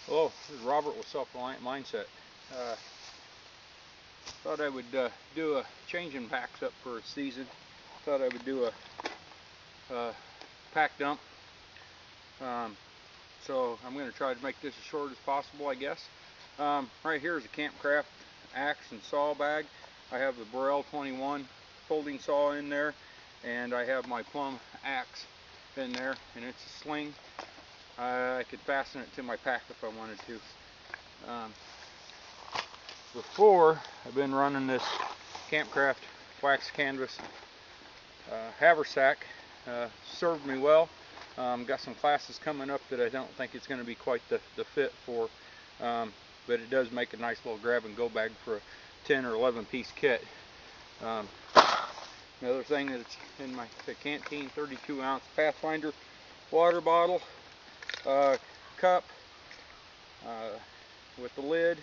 Hello, this is Robert with Self-Reliant Mindset. Thought I would do a changing packs up for a season. Thought I would do a pack dump. So I'm going to try to make this as short as possible, I guess. Right here is a Campcraft axe and saw bag. I have the Burrell 21 folding saw in there, and I have my plum axe in there, and it's a sling. I could fasten it to my pack if I wanted to. Before, I've been running this Campcraft wax canvas haversack. Served me well. Got some classes coming up that I don't think it's going to be quite the fit for, but it does make a nice little grab and go bag for a 10 or 11 piece kit. Another thing that's in my canteen, 32 ounce Pathfinder water bottle, cup with the lid,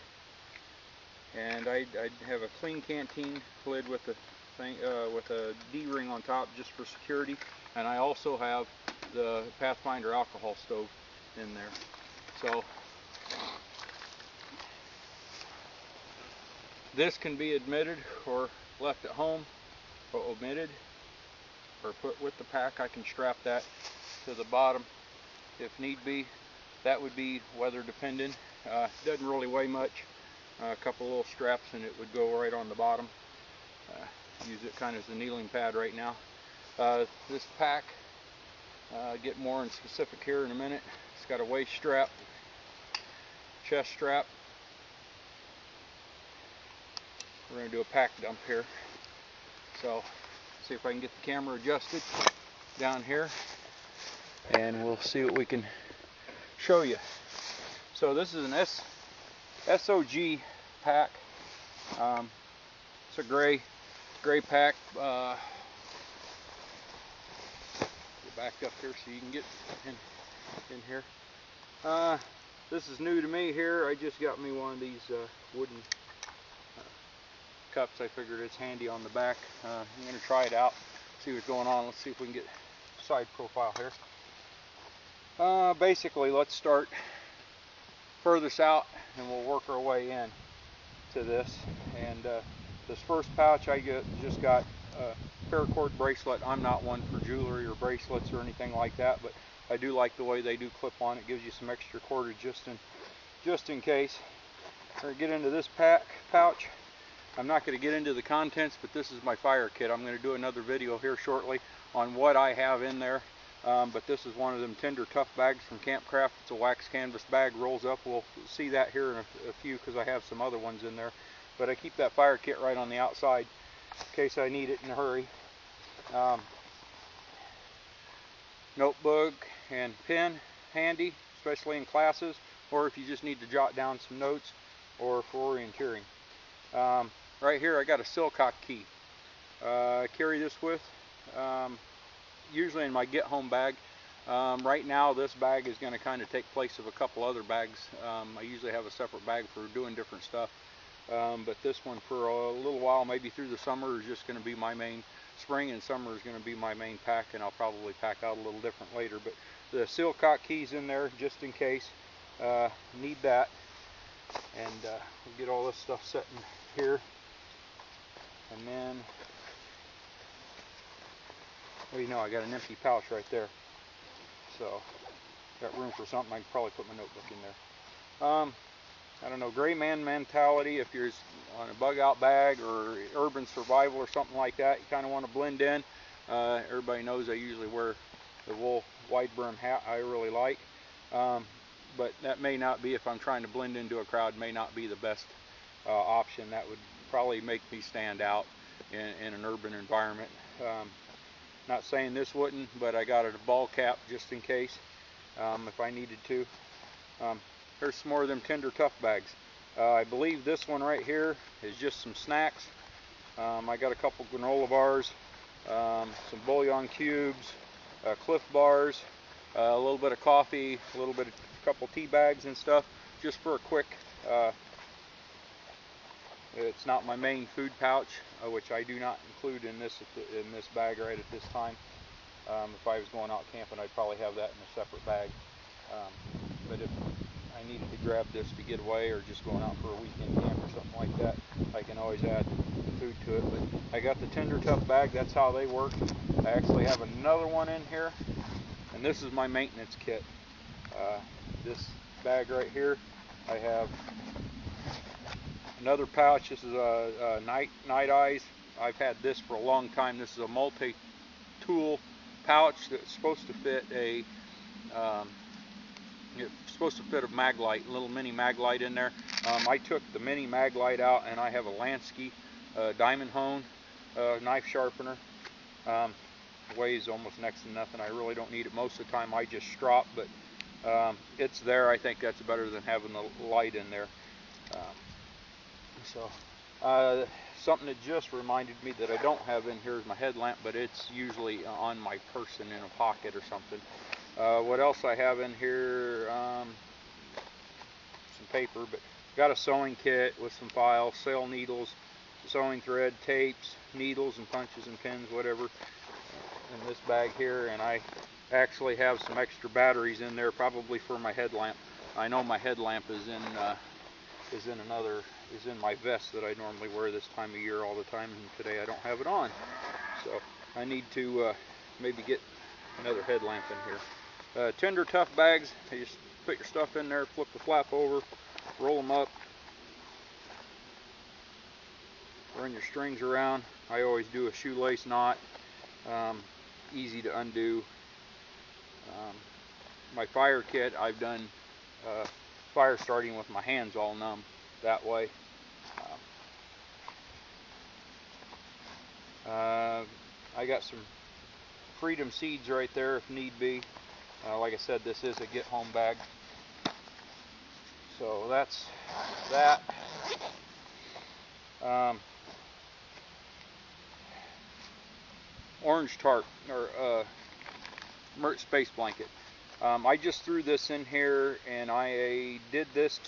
and I have a clean canteen lid with the thing with a D-ring on top just for security, and I also have the Pathfinder alcohol stove in there. So this can be admitted or left at home, or omitted, or put with the pack. I can strap that to the bottom if need be. That would be weather dependent. Doesn't really weigh much. A couple little straps and it would go right on the bottom. Use it kind of as a kneeling pad right now. This pack, get more in specific here in a minute. It's got a waist strap, chest strap. We're going to do a pack dump here. So see if I can get the camera adjusted down here, and we'll see what we can show you. So this is an SOG pack. It's a gray pack. Get back up here so you can get in here. This is new to me here. I just got me one of these wooden cups. I figured it's handy on the back. I'm going to try it out, see what's going on. Let's see if we can get side profile here. Basically, let's start furthest out and we'll work our way in to this. And this first pouch, I just got a paracord bracelet. I'm not one for jewelry or bracelets or anything like that, but I do like the way they do clip on. It gives you some extra cordage just in case. We're going to get into this pouch. I'm not going to get into the contents, but this is my fire kit. I'm going to do another video here shortly on what I have in there. But this is one of them Tender Tough bags from Campcraft. It's a wax canvas bag, rolls up. We'll see that here in a few because I have some other ones in there. But I keep that fire kit right on the outside in case I need it in a hurry. Notebook and pen handy, especially in classes, or if you just need to jot down some notes or for orienteering. Right here I got a Silcock key. I carry this with usually in my get home bag. Right now this bag is going to kind of take place of a couple other bags. I usually have a separate bag for doing different stuff, but this one for a little while, maybe through the summer, is just going to be my main. Spring and summer is going to be my main pack, and I'll probably pack out a little different later. But the Silcock key's in there just in case. Need that. And we'll get all this stuff set in here, and then, well, you know, I got an empty pouch right there, so got room for something. I can probably put my notebook in there. I don't know, gray man mentality. If you're on a bug out bag or urban survival or something like that, you kind of want to blend in. Everybody knows I usually wear the wool wide brim hat I really like. But that may not be, if I'm trying to blend into a crowd, may not be the best option. That would probably make me stand out in an urban environment. Not saying this wouldn't, but I got a ball cap just in case if I needed to. There's some more of them Tender Tough bags. I believe this one right here is just some snacks. I got a couple granola bars, some bouillon cubes, Cliff bars, a little bit of coffee, a couple tea bags and stuff, just for a quick. It's not my main food pouch, which I do not include in this bag right at this time. If I was going out camping, I'd probably have that in a separate bag. But if I needed to grab this to get away, or just going out for a weekend camp or something like that, I can always add food to it. But I got the Tender Tough bag, that's how they work. I actually have another one in here, and this is my maintenance kit. This bag right here, I have another pouch. This is a night eyes. I've had this for a long time. This is a multi-tool pouch that's supposed to fit a it's supposed to fit a mag light, a little mini mag light in there. I took the mini mag light out, and I have a Lansky diamond hone knife sharpener. Weighs almost next to nothing. I really don't need it most of the time. I just strop, but it's there. I think that's better than having the light in there. Something that just reminded me that I don't have in here is my headlamp, but it's usually on my person in a pocket or something. What else I have in here? Some paper, but got a sewing kit with some files, sail needles, sewing thread, tapes, needles and punches and pins, whatever, in this bag here. And I actually have some extra batteries in there, probably for my headlamp. I know my headlamp is in my vest that I normally wear this time of year all the time, and today I don't have it on, so I need to maybe get another headlamp in here. Tender Tough bags, you just put your stuff in there, flip the flap over, roll them up, run your strings around. I always do a shoelace knot, easy to undo. My fire kit, I've done fire starting with my hands all numb that way. I got some Freedom seeds right there if need be. Like I said, this is a get home bag. So that's that. Orange tarp, or Mert space blanket. I just threw this in here, and I did this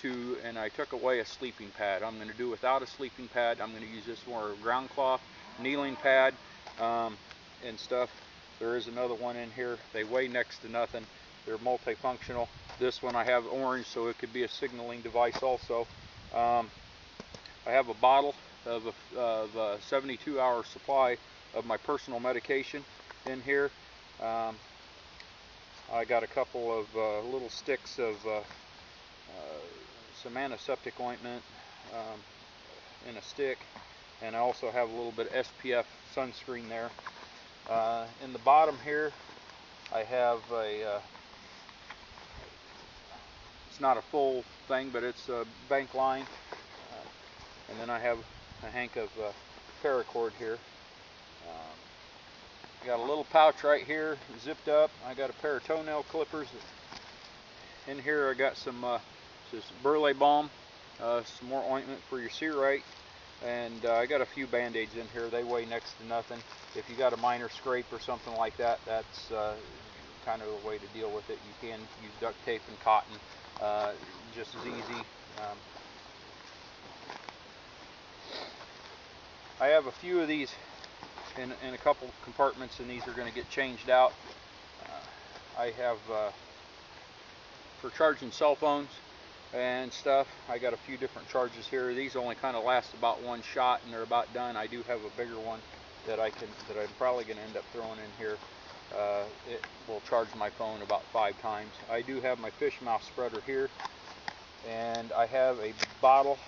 and I took away a sleeping pad. I'm going to do without a sleeping pad. I'm going to use this more ground cloth, kneeling pad, and stuff. There is another one in here. They weigh next to nothing. They're multifunctional. This one I have orange, so it could be a signaling device also. I have a bottle of a 72-hour supply of my personal medication in here. I got a couple of little sticks of some antiseptic ointment in a stick, and I also have a little bit of SPF sunscreen there. In the bottom here, I have it's not a full thing, but it's a bank line, and then I have a hank of paracord here. I got a little pouch right here, zipped up. I got a pair of toenail clippers. In here I got some burlap balm, some more ointment for your cerite, and I got a few band-aids in here. They weigh next to nothing. If you got a minor scrape or something like that, that's kind of a way to deal with it. You can use duct tape and cotton, just as easy. I have a few of these in a couple compartments, and these are going to get changed out. I have for charging cell phones and stuff. I got a few different charges here. These only kind of last about one shot, and they're about done. I do have a bigger one that I'm probably going to end up throwing in here. It will charge my phone about 5 times. I do have my fish mouth spreader here, and I have a bottle,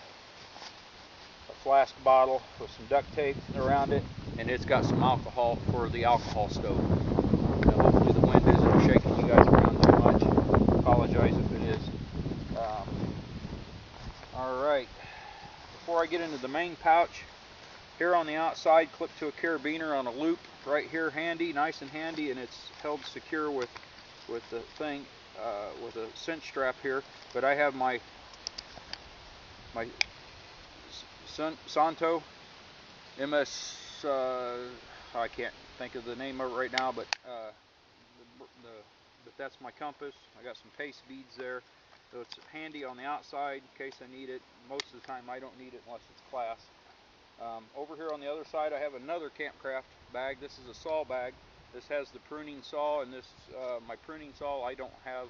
a flask bottle with some duct tape around it, and it's got some alcohol for the alcohol stove. Now, hopefully the wind isn't shaking you guys around too much. Apologize if it is. Alright, before I get into the main pouch, here on the outside, clipped to a carabiner on a loop right here, handy, nice and handy, and it's held secure with the thing, with a cinch strap here. But I have my Santo MS, I can't think of the name of it right now, but that's my compass. I got some paste beads there, so it's handy on the outside in case I need it. Most of the time I don't need it unless it's class. Over here on the other side, I have another Campcraft bag. This is a saw bag. This has the pruning saw, and this my pruning saw I don't have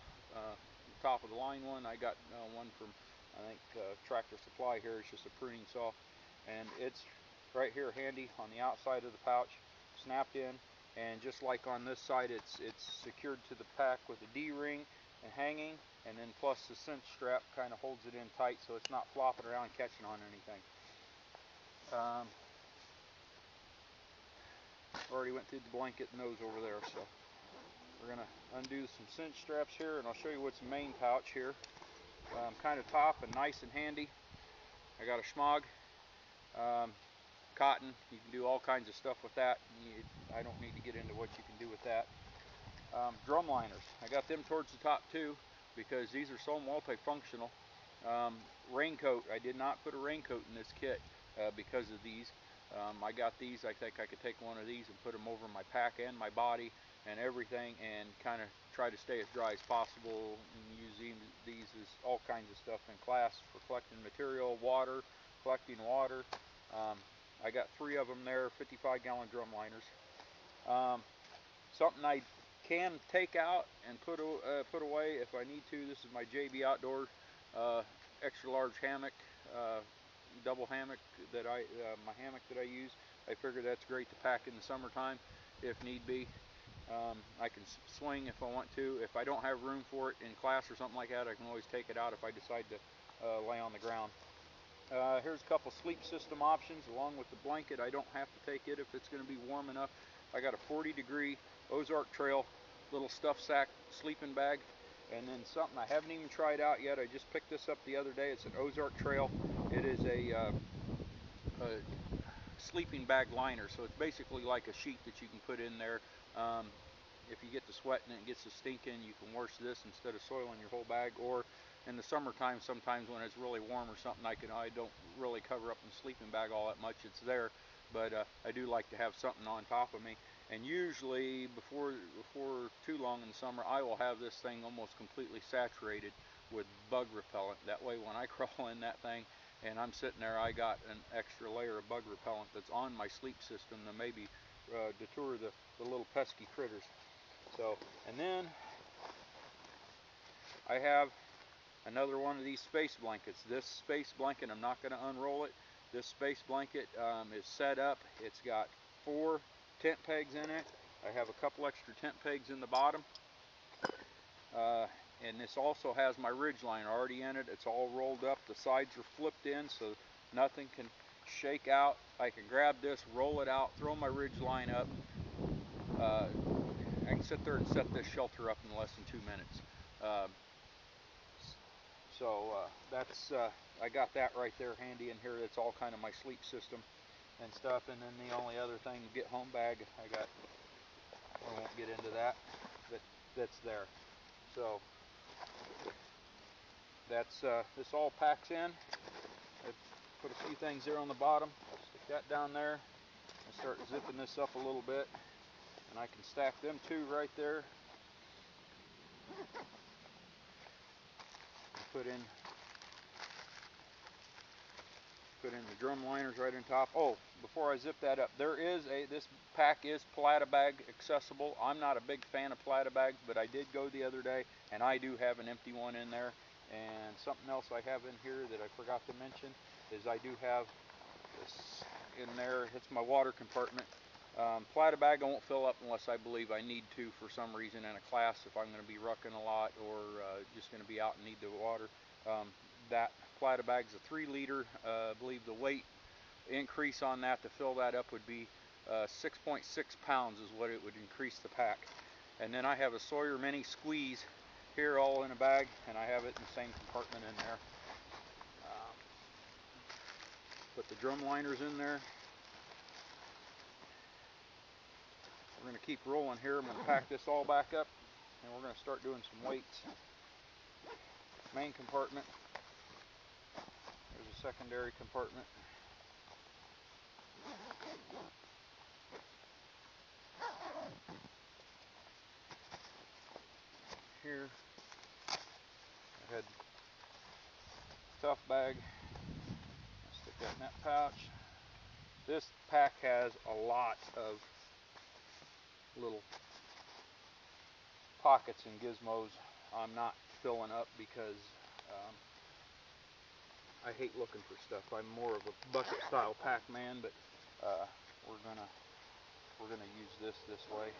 top of the line one. I got one from, I think, Tractor Supply here. It's just a pruning saw, and it's right here handy on the outside of the pouch, snapped in, and just like on this side, it's secured to the pack with a D-ring and hanging, and then plus the cinch strap kind of holds it in tight so it's not flopping around catching on anything. Already went through the blanket and those over there, so we're going to undo some cinch straps here, and I'll show you what's the main pouch here. Kind of top and nice and handy. I got a schmog, cotton. You can do all kinds of stuff with that. I don't need to get into what you can do with that. Drum liners. I got them towards the top too because these are so multifunctional. Raincoat. I did not put a raincoat in this kit because of these. I got these. I think I could take one of these and put them over my pack and my body and everything, and kind of try to stay as dry as possible, and use these as all kinds of stuff in class for collecting material, water, collecting water. I got 3 of them there, 55-gallon drum liners. Something I can take out and put away if I need to. This is my JB Outdoor extra large hammock, double hammock that my hammock that I use. I figure that's great to pack in the summertime if need be. I can swing if I want to. If I don't have room for it in class or something like that, I can always take it out if I decide to lay on the ground. Here's a couple sleep system options along with the blanket. I don't have to take it if it's going to be warm enough. I got a 40-degree Ozark Trail little stuff sack sleeping bag, and then something I haven't even tried out yet. I just picked this up the other day. It's an Ozark Trail. It is a sleeping bag liner, so it's basically like a sheet that you can put in there. If you get to sweating and it gets to stinking, you can wash this instead of soiling your whole bag. Or in the summertime, sometimes when it's really warm or something, I don't really cover up the sleeping bag all that much. It's there, but I do like to have something on top of me. And usually before too long in the summer, I will have this thing almost completely saturated with bug repellent. That way when I crawl in that thing and I'm sitting there, I got an extra layer of bug repellent that's on my sleep system to maybe deter the little pesky critters. So, and then I have another one of these space blankets. This space blanket, I'm not going to unroll it. This space blanket is set up. It's got 4 tent pegs in it. I have a couple extra tent pegs in the bottom. And this also has my ridge line already in it. It's all rolled up. The sides are flipped in so nothing can shake out. I can grab this, roll it out, throw my ridge line up. I can sit there and set this shelter up in less than 2 minutes. That's I got that right there handy in here. That's all kind of my sleep system and stuff. And then the only other thing, get home bag, I won't get into that, but that's there. So that's this all packs in. I put a few things there on the bottom. Stick that down there and start zipping this up a little bit, and I can stack them 2 right there. Put in the drum liners right on top. Oh, before I zip that up, this pack is Plata bag accessible. I'm not a big fan of Plata bags, but I did go the other day and I do have an empty one in there. And something else I have in here that I forgot to mention is I do have this in there. It's my water compartment. Plata bag I won't fill up unless I believe I need to for some reason in a class, if I'm going to be rucking a lot or just going to be out and need the water. That Plata bag is a 3-liter. I believe the weight increase on that to fill that up would be 6.6 pounds is what it would increase the pack. And then I have a Sawyer Mini Squeeze here all in a bag, and I have it in the same compartment in there. Put the drum liners in there. We're going to keep rolling here. I'm going to pack this all back up, and we're going to start doing some weights. Main compartment. There's a secondary compartment. Here, I had tough bag. Stick that in that pouch. This pack has a lot of little pockets and gizmos. I'm not filling up because I hate looking for stuff. I'm more of a bucket style pack man, but we're gonna use this way.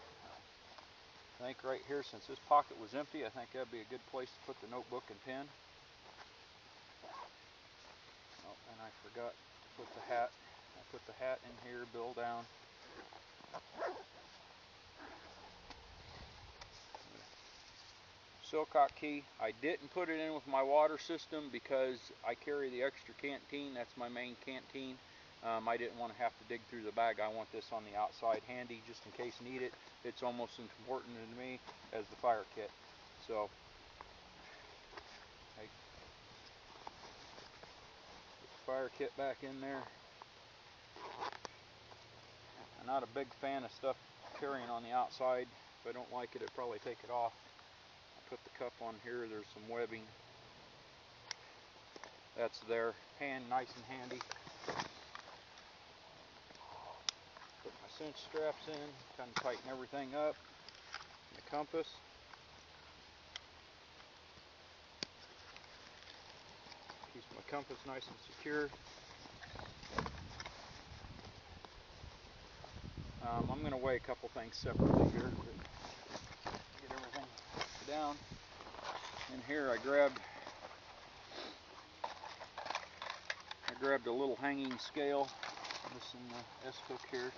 I think right here, since this pocket was empty, I think that'd be a good place to put the notebook and pen. Oh, and I forgot to put the hat. I put the hat in here, bill down. Silcock key. I didn't put it in with my water system because I carry the extra canteen. That's my main canteen. I didn't want to have to dig through the bag. I want this on the outside handy just in case need it. It's almost as important to me as the fire kit. So I put the fire kit back in there. I'm not a big fan of stuff carrying on the outside. If I don't like it, I'd probably take it off. I put the cup on here. There's some webbing. That's there. Nice and handy. Put my cinch straps in, kind of tighten everything up. The compass. Keeps my compass nice and secure. I'm going to weigh a couple things separately here. Get everything down. In here I grabbed a little hanging scale. This in the S-hook here.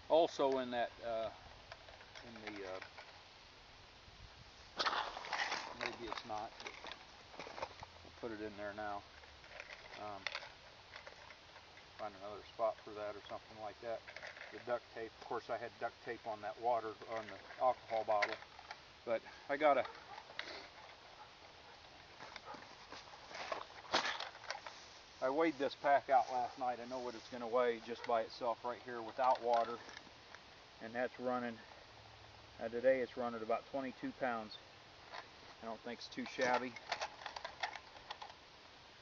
Also in that, maybe it's not, I'll put it in there now. Find another spot for that or something like that. The duct tape, of course I had duct tape on that water, on the alcohol bottle, but I weighed this pack out last night. I know what it's going to weigh just by itself right here without water, and that's running, today it's running about 22 pounds. I don't think it's too shabby.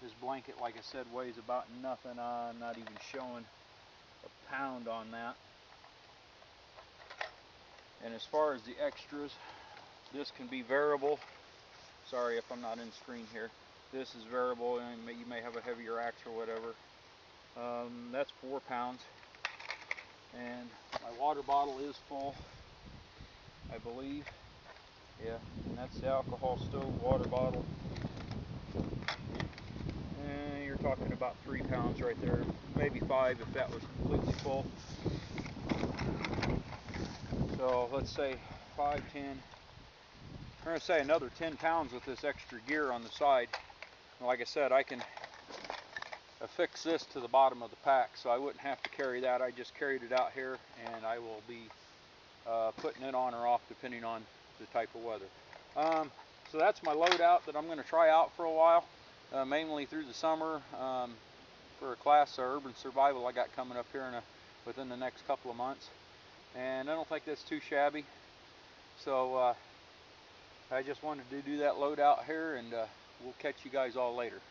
This blanket, like I said, weighs about nothing. I'm not even showing a pound on that. And as far as the extras, this can be variable. Sorry if I'm not in screen here. This is variable, and you may have a heavier axe or whatever. That's 4 pounds. And my water bottle is full, I believe. Yeah, and that's the alcohol stove water bottle. And you're talking about 3 pounds right there, maybe 5 if that was completely full. So let's say 5, 10. I'm going to say another 10 pounds with this extra gear on the side. Like I said, I can affix this to the bottom of the pack, so I wouldn't have to carry that. I just carried it out here, and I will be putting it on or off depending on the type of weather. So that's my loadout that I'm going to try out for a while, mainly through the summer, for a class of urban survival I got coming up here within the next couple of months. And I don't think that's too shabby. So I just wanted to do that loadout here, and we'll catch you guys all later.